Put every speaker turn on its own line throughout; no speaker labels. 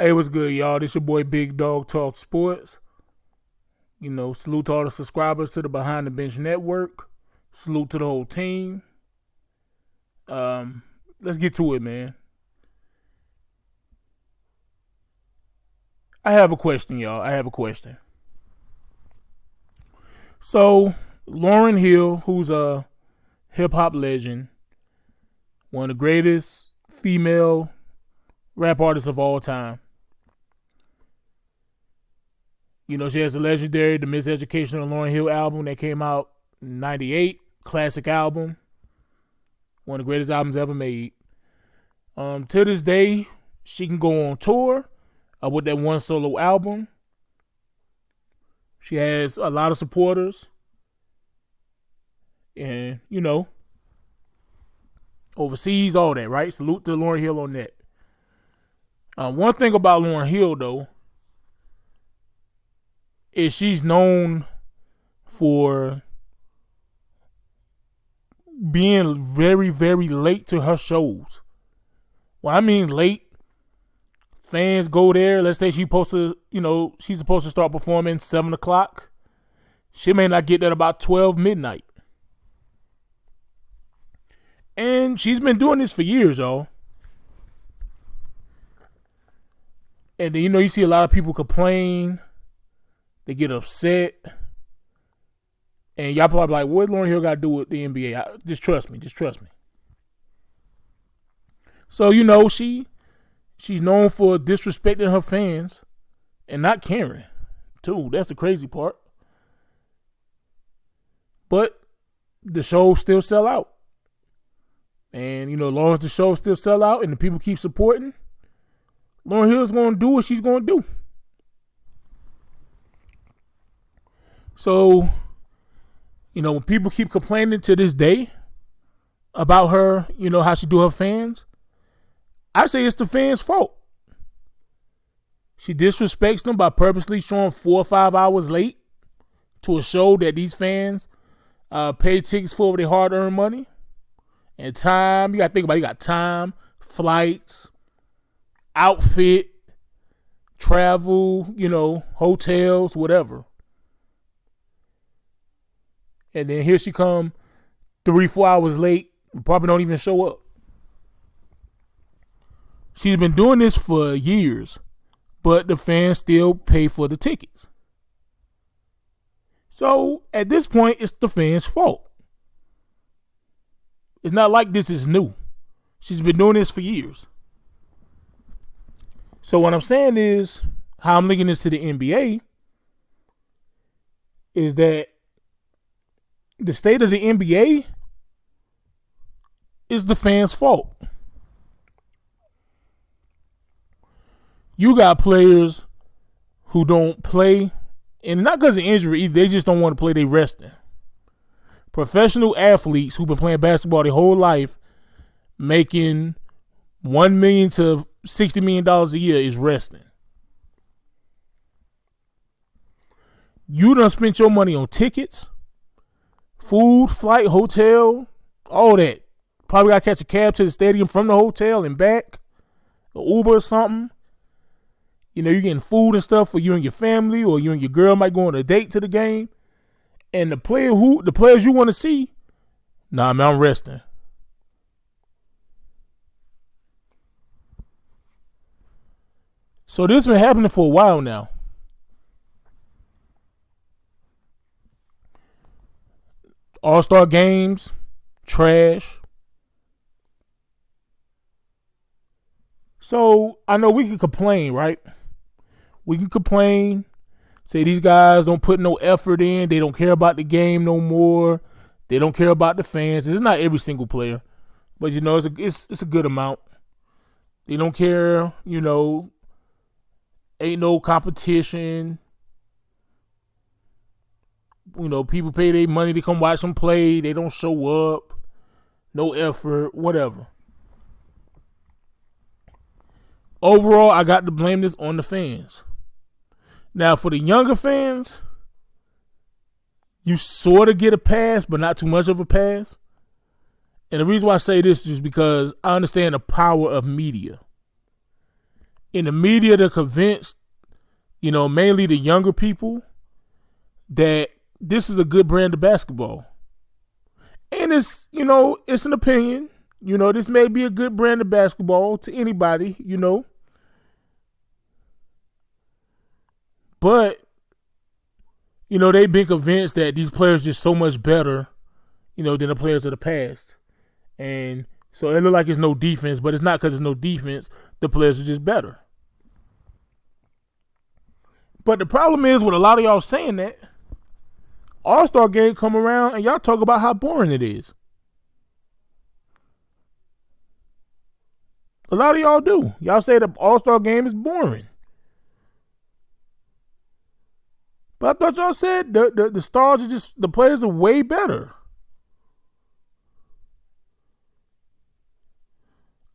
Hey, what's good, y'all? This your boy Big Dog Talk Sports. Salute to all the subscribers to the Behind the Bench Network. Salute to the whole team. Let's get to it, man. I have a question, y'all. I have a question. So, Lauryn Hill, who's a hip hop legend, one of the greatest female rap artists of all time. She has a legendary The Miseducation of Lauryn Hill album that came out in 98. Classic album. One of the greatest albums ever made. To this day, she can go on tour with that one solo album. She has a lot of supporters. And, overseas, all that, right? Salute to Lauryn Hill on that. One thing about Lauryn Hill, though, is she's known for being very, very late to her shows. When I mean late, fans go there. Let's say she's supposed to start performing 7 o'clock. She may not get there about 12 midnight. And she's been doing this for years, y'all. And then, you see a lot of people complain. They get upset. And y'all probably like, what Lauryn Hill got to do with the NBA? Just trust me. Just trust me. So, she's known for disrespecting her fans and not caring, too. That's the crazy part. But the shows still sell out. And, as long as the shows still sell out and the people keep supporting, Lauryn Hill's going to do what she's going to do. So, when people keep complaining to this day about her, how she do her fans, I say it's the fans' fault. She disrespects them by purposely showing 4 or 5 hours late to a show that these fans pay tickets for with their hard-earned money. And time, you got to think about it. You got time, flights, outfit, travel, hotels, whatever. And then here she come 3-4 hours late, probably don't even show up. She's been doing this for years, but the fans still pay for the tickets. So at this point, it's the fans' fault. It's not like this is new. She's been doing this for years. So what I'm saying is, how I'm linking this to the NBA is that the state of the NBA is the fans' fault. You got players who don't play, and not because of injury, they just don't want to play, they resting. Professional athletes who've been playing basketball their whole life, making $1 million to $60 million a year, is resting. You done spent your money on tickets, food, flight, hotel, all that. Probably got to catch a cab to the stadium from the hotel and back, or Uber or something. You're getting food and stuff for you and your family, or you and your girl might go on a date to the game. And the players you want to see, nah, man, I'm resting. So this been happening for a while now. All-Star games, trash. So I know we can complain, right? We can complain, say these guys don't put no effort in. They don't care about the game no more. They don't care about the fans. It's not every single player, but it's a good amount. They don't care. Ain't no competition. People pay their money to come watch them play. They don't show up. No effort, whatever. Overall, I got to blame this on the fans. Now, for the younger fans, you sort of get a pass, but not too much of a pass. And the reason why I say this is because I understand the power of media. in the media they're convinced, mainly the younger people, that this is a good brand of basketball. And it's an opinion. This may be a good brand of basketball to anybody, But, they've been convinced that these players are just so much better, than the players of the past. And so it looks like it's no defense, but it's not because there's no defense. The players are just better. But the problem is with a lot of y'all saying that, All-Star game come around and y'all talk about how boring it is. A lot of y'all do. Y'all say the All-Star game is boring. But I thought y'all said the stars are just, the players are way better.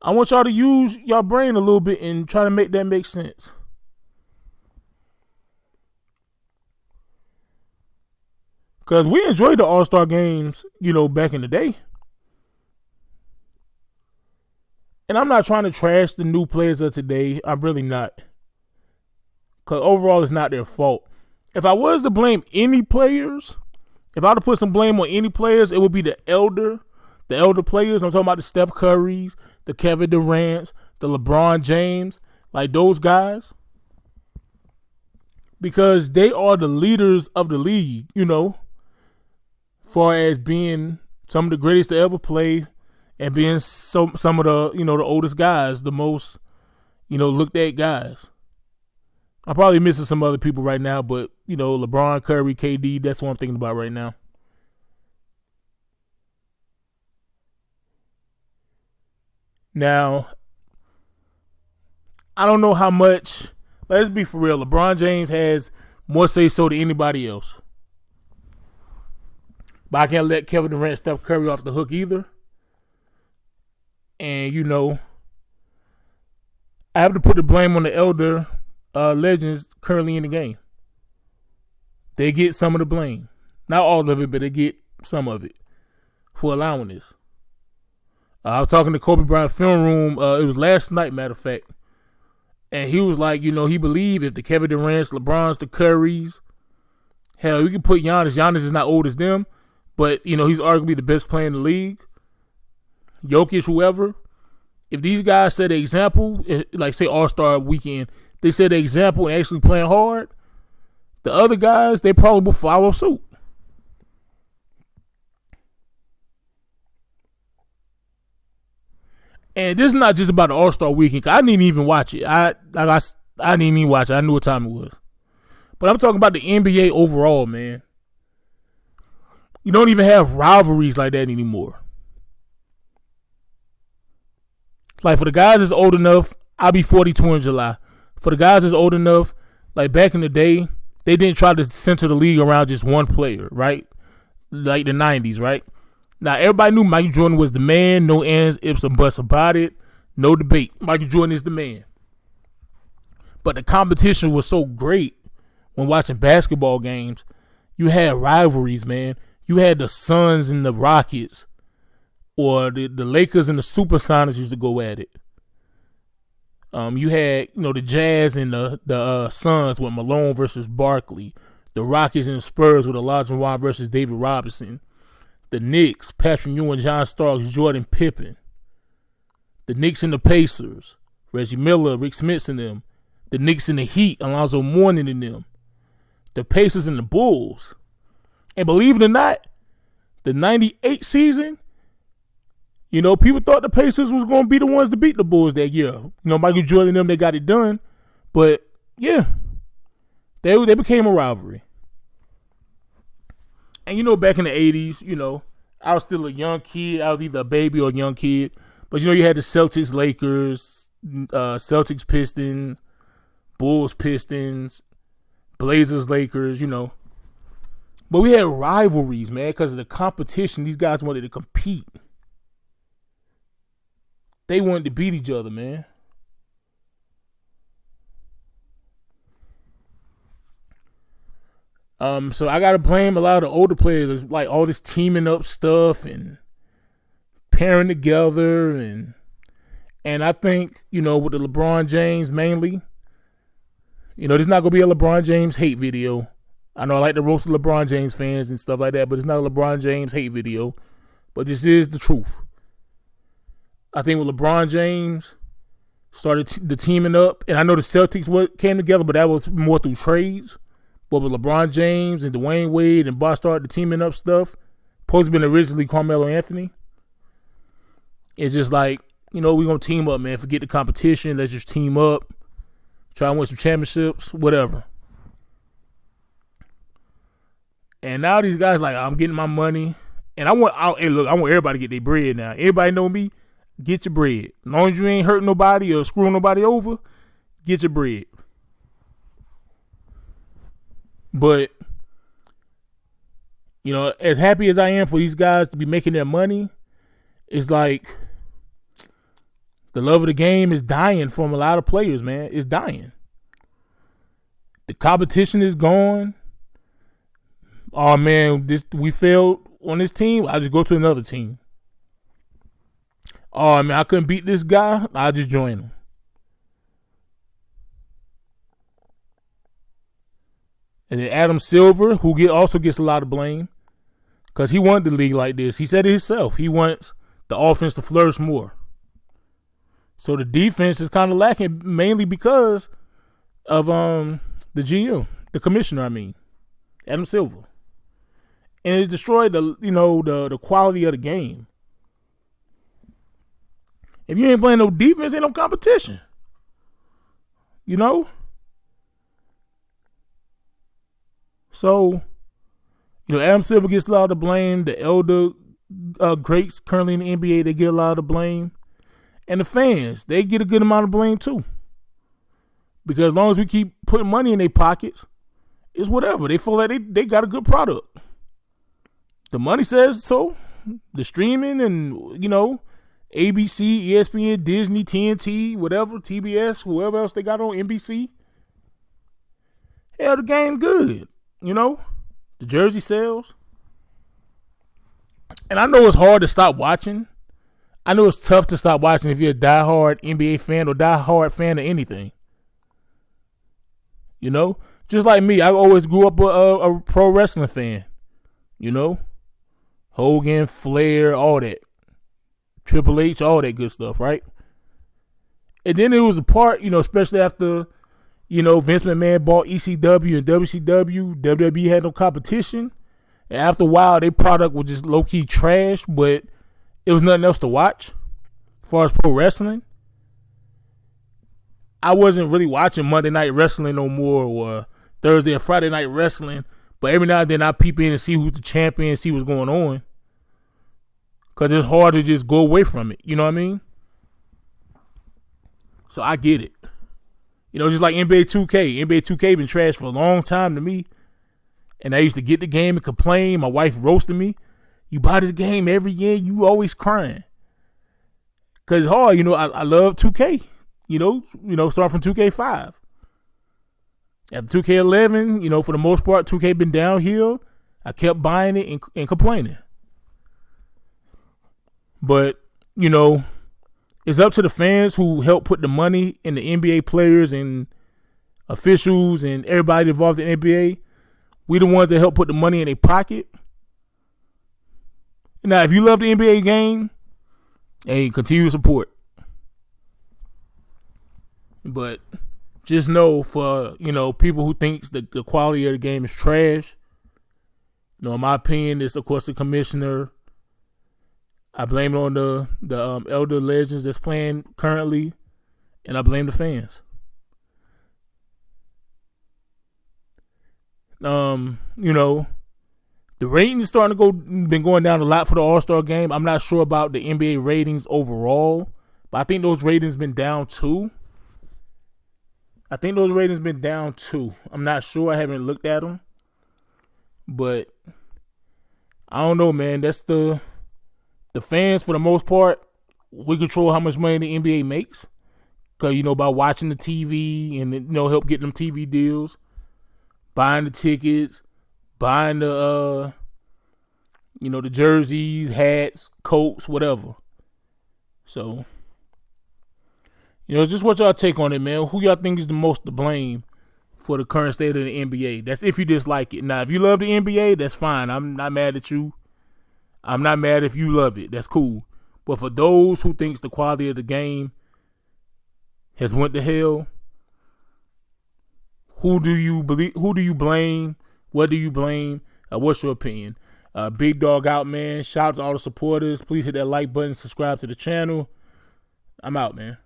I want y'all to use your brain a little bit and try to make that make sense. Because we enjoyed the All-Star games, back in the day. And I'm not trying to trash the new players of today. I'm really not. Because overall, it's not their fault. If I was to blame any players, if I were to put some blame on any players, it would be the elder players. I'm talking about the Steph Currys, the Kevin Durants, the LeBron James, like those guys. Because they are the leaders of the league, far as being some of the greatest to ever play and being some of the, the oldest guys, the most, looked at guys. I'm probably missing some other people right now, but, LeBron, Curry, KD, that's what I'm thinking about right now. Now, I don't know how much, let's be for real, LeBron James has more say-so than anybody else. But I can't let Kevin Durant, Steph Curry off the hook either. And, I have to put the blame on the elder legends currently in the game. They get some of the blame. Not all of it, but they get some of it for allowing this. I was talking to Kobe Bryant film room. It was last night, matter of fact. And he was like, he believed if the Kevin Durant's, LeBron's, the Currys, hell, we can put Giannis. Giannis is not old as them, but, he's arguably the best player in the league. Jokic, whoever. If these guys set an example, like say All-Star weekend, they set an example and actually playing hard, the other guys, they probably will follow suit. And this is not just about the All-Star weekend. I didn't even watch it. I didn't even watch it. I knew what time it was. But I'm talking about the NBA overall, man. You don't even have rivalries like that anymore. Like for the guys that's old enough, I'll be 42 in July. For the guys that's old enough, like back in the day, they didn't try to center the league around just one player, right? Like the 90s, right? Now, everybody knew Michael Jordan was the man. No ands, ifs, or buts about it. No debate. Michael Jordan is the man. But the competition was so great when watching basketball games. You had rivalries, man. You had the Suns and the Rockets. Or the Lakers and the Supersonics used to go at it. You had, the Jazz and the Suns with Malone versus Barkley. The Rockets and the Spurs with Olajuwon versus David Robinson. The Knicks, Patrick Ewing, John Starks, Jordan Pippen. The Knicks and the Pacers, Reggie Miller, Rick Smits and them. The Knicks and the Heat, Alonzo Mourning and them. The Pacers and the Bulls. And believe it or not, the 98 season, people thought the Pacers was going to be the ones to beat the Bulls that year. Michael Jordan and them, they got it done. But, yeah, they became a rivalry. And, back in the 80s, I was still a young kid. I was either a baby or a young kid. But, you had the Celtics, Lakers, Celtics, Pistons, Bulls, Pistons, Blazers, Lakers, But we had rivalries, man, because of the competition. These guys wanted to compete. They wanted to beat each other, man. So I gotta blame a lot of the older players, like all this teaming up stuff and pairing together, and And I think, with the LeBron James mainly, there's not going to be a LeBron James hate video. I know I like to roast the LeBron James fans and stuff like that, but it's not a LeBron James hate video. But this is the truth. I think with LeBron James started the teaming up, and I know the Celtics came together, but that was more through trades. But with LeBron James and Dwayne Wade and Bosh started the teaming up stuff, supposed to been originally Carmelo Anthony. It's just like, we're going to team up, man. Forget the competition. Let's just team up. Try and win some championships, whatever. And now these guys like, I'm getting my money. And I want everybody to get their bread now. Everybody know me. Get your bread. As long as you ain't hurting nobody or screwing nobody over, get your bread. But, as happy as I am for these guys to be making their money, it's like the love of the game is dying from a lot of players, man. It's dying. The competition is gone. Oh, man, we failed on this team. I'll just go to another team. Oh, man, I couldn't beat this guy. I'll just join him. And then Adam Silver, who also gets a lot of blame because he wanted the league like this. He said it himself. He wants the offense to flourish more. So the defense is kind of lacking mainly because of the GM, the commissioner, Adam Silver. And it's destroyed the quality of the game. If you ain't playing no defense, ain't no competition. So, Adam Silver gets a lot of blame. The elder greats currently in the NBA, they get a lot of blame. And the fans, they get a good amount of blame too. Because as long as we keep putting money in their pockets, it's whatever. They feel like they got a good product. The money says so. The streaming and, ABC, ESPN, Disney, TNT, whatever, TBS, whoever else they got on, NBC. Hell, the game good. The jersey sales. And I know it's hard to stop watching. I know it's tough to stop watching if you're a diehard NBA fan or diehard fan of anything. Just like me, I always grew up a pro wrestling fan. Hogan, Flair, all that. Triple H, all that good stuff, right? And then there was a part, especially after, Vince McMahon bought ECW and WCW. WWE had no competition. And after a while, their product was just low-key trash, but it was nothing else to watch as far as pro wrestling. I wasn't really watching Monday Night Wrestling no more or Thursday and Friday Night Wrestling. But every now and then I peep in and see who's the champion and see what's going on. Because it's hard to just go away from it. You know what I mean? So I get it. Just like NBA 2K. NBA 2K been trash for a long time to me. And I used to get the game and complain. My wife roasted me. You buy this game every year, you always crying. Because it's hard. I love 2K. Start from 2K5. After 2K11, for the most part, 2K been downhill. I kept buying it and complaining. But, it's up to the fans who help put the money in the NBA players and officials and everybody involved in the NBA. We the ones that help put the money in their pocket. Now, if you love the NBA game, hey, continue to support. But just know for, people who thinks the quality of the game is trash, in my opinion, it's of course the commissioner. I blame it on the elder legends that's playing currently, and I blame the fans. The ratings starting to been going down a lot for the All-Star game. I'm not sure about the NBA ratings overall, but I think those ratings been down too. I'm not sure. I haven't looked at them, but I don't know, man. That's the fans, for the most part, we control how much money the NBA makes. Because, by watching the TV and, help get them TV deals, buying the tickets, buying the, the jerseys, hats, coats, whatever. So, Just what y'all take on it, man. Who y'all think is the most to blame for the current state of the NBA? That's if you dislike it. Now, if you love the NBA, that's fine. I'm not mad at you. I'm not mad if you love it. That's cool. But for those who thinks the quality of the game has went to hell, who do you believe? Who do you blame? What do you blame? What's your opinion? Big dog out, man. Shout out to all the supporters. Please hit that like button. Subscribe to the channel. I'm out, man.